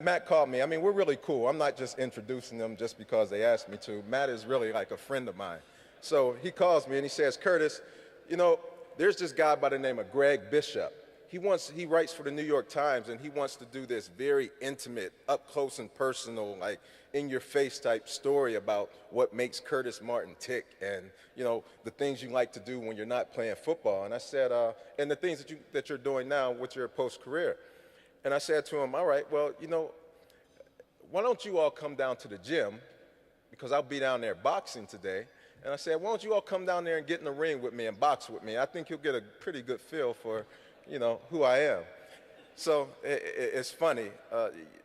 Matt called me. I mean, we're really cool. I'm not just introducing them just because they asked me to. Matt is really like a friend of mine. So he calls me and he says, Curtis, you know, there's this guy by the name of Greg Bishop. He writes for the New York Times, and he wants to do this very intimate, up close and personal, like in-your-face type story about what makes Curtis Martin tick, and you know the things you like to do when you're not playing football. And I said, and the things that you're doing now with your post-career. And I said to him, all right, well, you know, why don't you all come down to the gym, because I'll be down there boxing today. And I said, why don't you all come down there and get in the ring with me and box with me? I think you'll get a pretty good feel for, you know, who I am. So it's funny.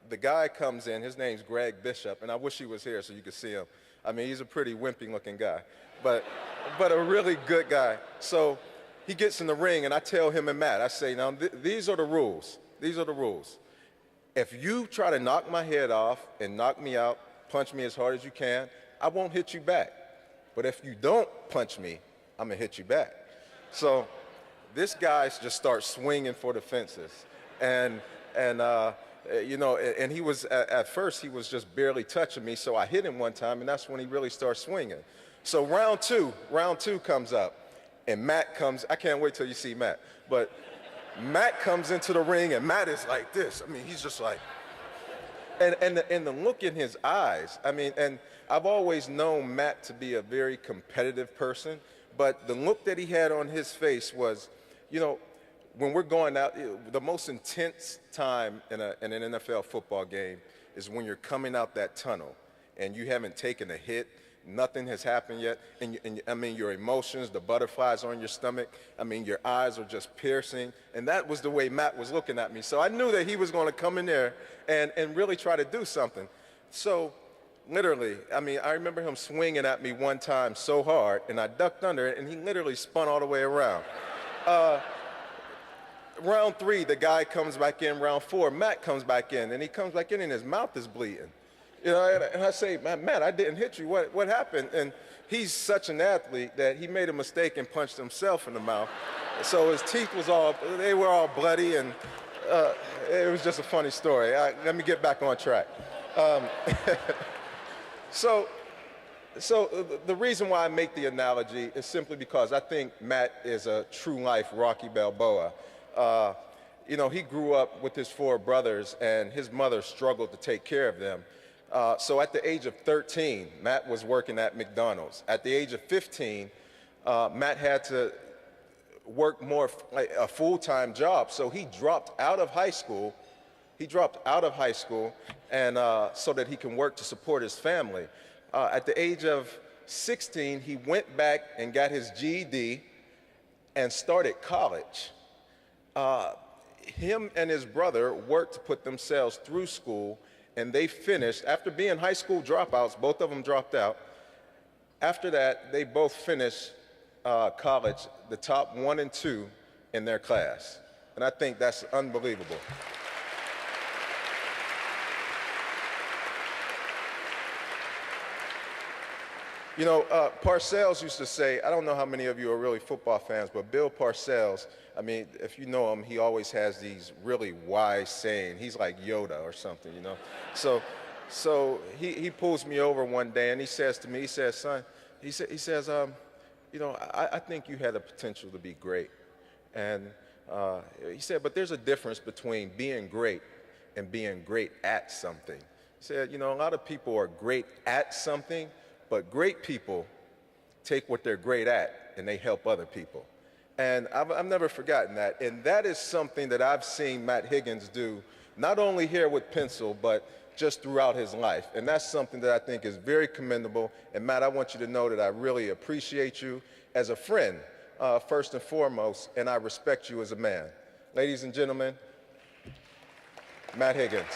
The guy comes in, his name's Greg Bishop, and I wish he was here so you could see him. I mean, he's a pretty wimpy looking guy, but a really good guy. So he gets in the ring, and I tell him and Matt, I say, now these are the rules. These are the rules. If you try to knock my head off and knock me out, punch me as hard as you can, I won't hit you back. But if you don't punch me, I'm gonna hit you back. So this guy just starts swinging for the fences, and you know, and he was at first he was just barely touching me. So I hit him one time, and that's when he really starts swinging. So round two comes up, and Matt comes. I can't wait till you see Matt, but Matt comes into the ring, and Matt is like this. I mean, he's just like, and the look in his eyes. I mean, and I've always known Matt to be a very competitive person, but the look that he had on his face was, you know, when we're going out, the most intense time in an NFL football game is when you're coming out that tunnel and you haven't taken a hit, nothing has happened yet, and I mean, your emotions, the butterflies on your stomach, I mean, your eyes are just piercing, and that was the way Matt was looking at me. So I knew that he was going to come in there and really try to do something. So literally, I mean, I remember him swinging at me one time so hard, and I ducked under it, and he literally spun all the way around. Round three, the guy comes back in. Round four, Matt comes back in, and he comes back in, and his mouth is bleeding. You know, and I say, Matt, I didn't hit you. What happened? And he's such an athlete that he made a mistake and punched himself in the mouth. So his teeth they were all bloody, and it was just a funny story. Let me get back on track. So the reason why I make the analogy is simply because I think Matt is a true life Rocky Balboa. You know, he grew up with his four brothers, and his mother struggled to take care of them. So at the age of 13, Matt was working at McDonald's. At the age of 15, Matt had to work more like a full-time job. So he dropped out of high school. And so that he can work to support his family. At the age of 16, he went back and got his GED and started college. Him and his brother worked to put themselves through school, and they finished, after being high school dropouts, both of them dropped out. After that, they both finished college, the top 1 and 2 in their class. And I think that's unbelievable. You know, Parcells used to say, I don't know how many of you are really football fans, but Bill Parcells, I mean, if you know him, he always has these really wise sayings. He's like Yoda or something, you know. So he pulls me over one day and he says to me, he says, son, he says, you know, I think you had the potential to be great. And he said, but there's a difference between being great and being great at something. He said, you know, a lot of people are great at something, but great people take what they're great at and they help other people. And I've never forgotten that. And that is something that I've seen Matt Higgins do, not only here with Pencil, but just throughout his life. And that's something that I think is very commendable. And Matt, I want you to know that I really appreciate you as a friend, first and foremost, and I respect you as a man. Ladies and gentlemen, Matt Higgins.